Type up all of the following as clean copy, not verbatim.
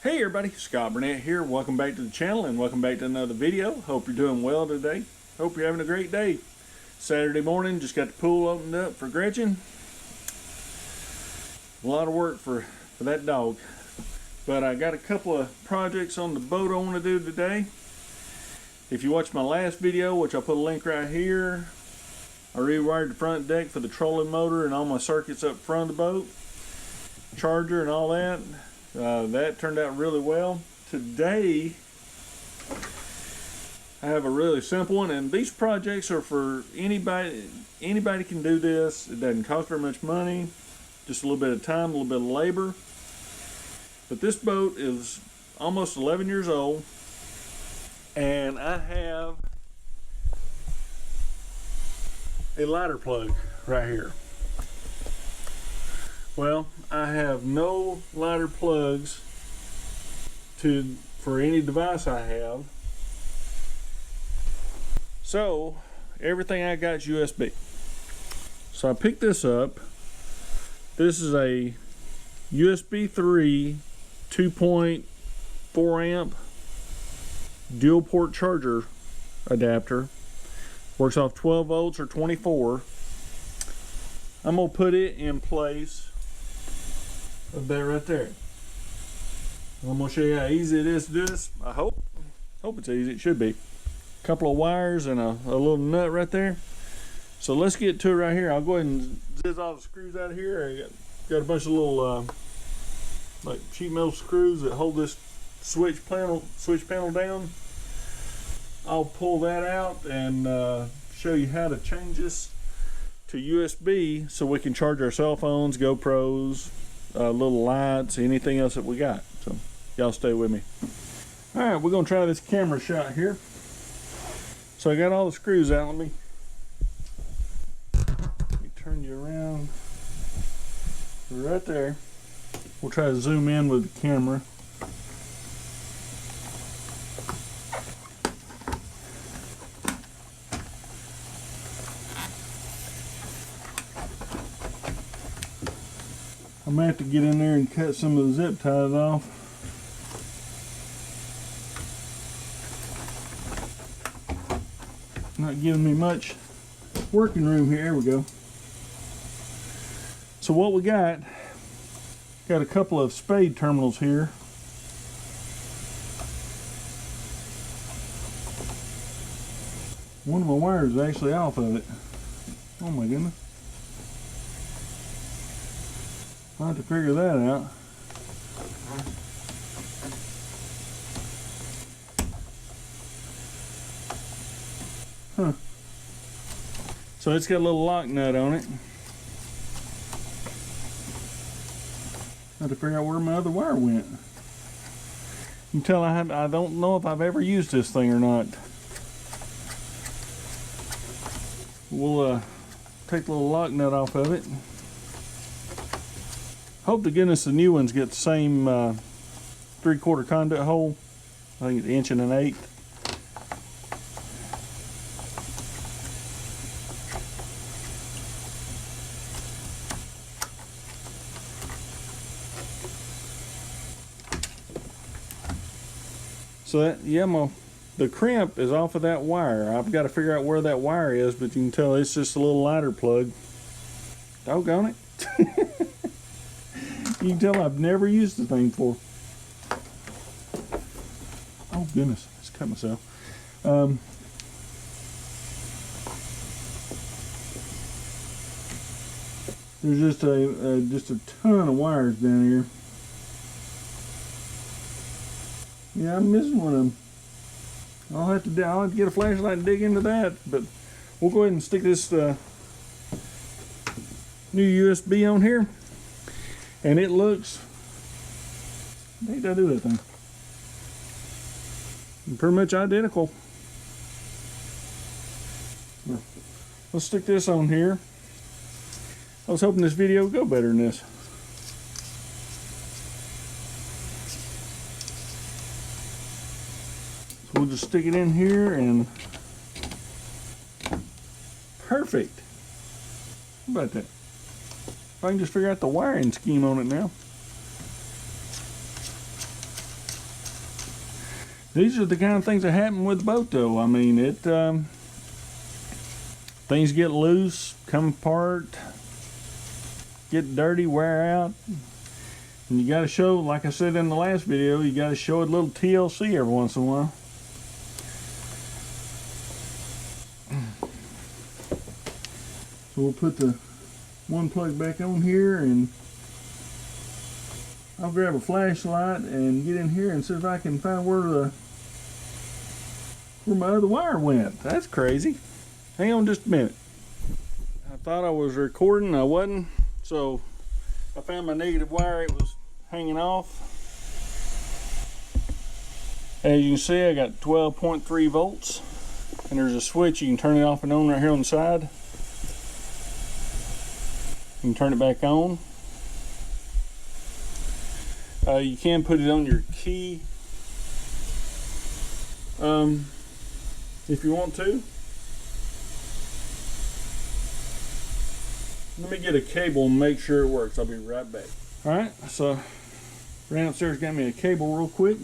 Hey everybody, Scott Burnett here. Welcome back to the channel and welcome back to another video. Hope you're doing well today. Hope you're having a great day. Saturday morning, just got the pool opened up for Gretchen. A lot of work for that dog. But I got a couple of projects on the boat I want to do today. If you watched my last video, which I'll put a link right here, I rewired the front deck for the trolling motor and all my circuits up front of the boat. Charger and all that. That turned out really well. Today I have a really simple one, and these projects are for anybody. Anybody can do this. It doesn't cost very much money, just a little bit of time, a little bit of labor. But this boat is almost 11 years old, and I have a lighter plug right here. Well, I have no lighter plugs for any device I have. So everything I got is USB. So I picked this up. This is a USB 3 2.4 amp dual port charger adapter. Works off 12 volts or 24. I'm gonna put it in place of that right there. I'm gonna show you how easy it is to do this. I hope it's easy. It should be. A couple of wires and a little nut right there. So let's get to it right here. I'll go ahead and zizz all the screws out of here. I got a bunch of little like sheet metal screws that hold this switch panel down. I'll pull that out and show you how to change this to USB so we can charge our cell phones, GoPros, little lights, anything else that we got. So y'all stay with me. All right, we're gonna try this camera shot here. So I got all the screws out. Let me turn you around right there. We'll try to zoom in with the camera. I'm gonna have to get in there and cut some of the zip ties off. Not giving me much working room here. There we go. So what we got a couple of spade terminals here. One of my wires is actually off of it. Oh my goodness. I'll have to figure that out. Huh. So it's got a little lock nut on it. I have to figure out where my other wire went. You can tell I don't know if I've ever used this thing or not. We'll take the little lock nut off of it. Hope to goodness the new ones get the same 3/4 conduit hole. I think it's 1 1/8. So that, yeah, the crimp is off of that wire. I've got to figure out where that wire is, but you can tell it's just a little lighter plug. Doggone it. You can tell I've never used the thing before. Oh goodness, I just cut myself. There's just a ton of wires down here. Yeah, I'm missing one of them. I'll have to get a flashlight and dig into that. But we'll go ahead and stick this new USB on here. And it looks, I think I do that thing. Pretty much identical. Let's stick this on here. I was hoping this video would go better than this. So we'll just stick it in here and perfect. How about that? If I can just figure out the wiring scheme on it now. These are the kind of things that happen with the boat, though. I mean, things get loose, come apart, get dirty, wear out. And you got to show, like I said in the last video, you got to show a little TLC every once in a while. So we'll put the one plug back on here, and I'll grab a flashlight and get in here and see if I can find where my other wire went. That's crazy. Hang on just a minute. I thought I was recording, I wasn't. So I found my negative wire. It was hanging off. As you can see, I got 12.3 volts, and there's a switch. You can turn it off and on right here on the side. You can turn it back on. You can put it on your key if you want to. Let me get a cable and make sure it works. I'll be right back. Alright, so ran upstairs, got me a cable real quick.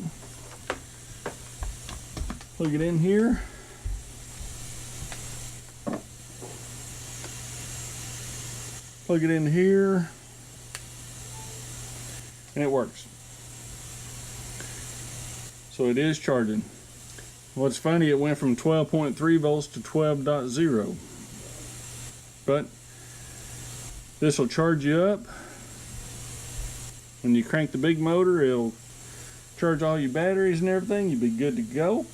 Plug it in here. Plug it in here. And it works. So it is charging. What's funny, it went from 12.3 volts to 12.0. But this will charge you up. When you crank the big motor, it'll charge all your batteries and everything. You'll be good to go.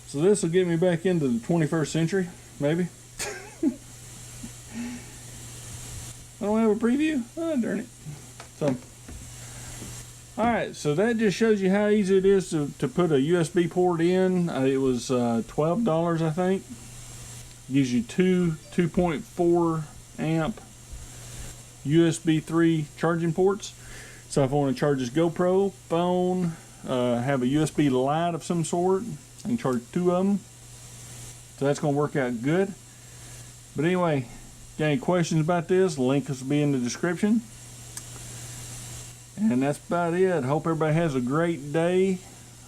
So this will get me back into the 21st century, maybe. I don't have a preview? Oh, darn it. So, alright, so that just shows you how easy it is to put a USB port in. It was $12, I think. Gives you two 2.4 amp USB 3 charging ports. So if I want to charge this GoPro phone, have a USB light of some sort, I can charge 2 of them. So that's going to work out good. But anyway, got any questions about this? Link will be in the description. And that's about it. Hope everybody has a great day.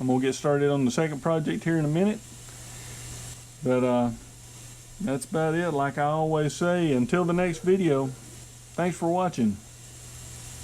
I'm going to get started on the second project here in a minute. But that's about it. Like I always say, until the next video, thanks for watching.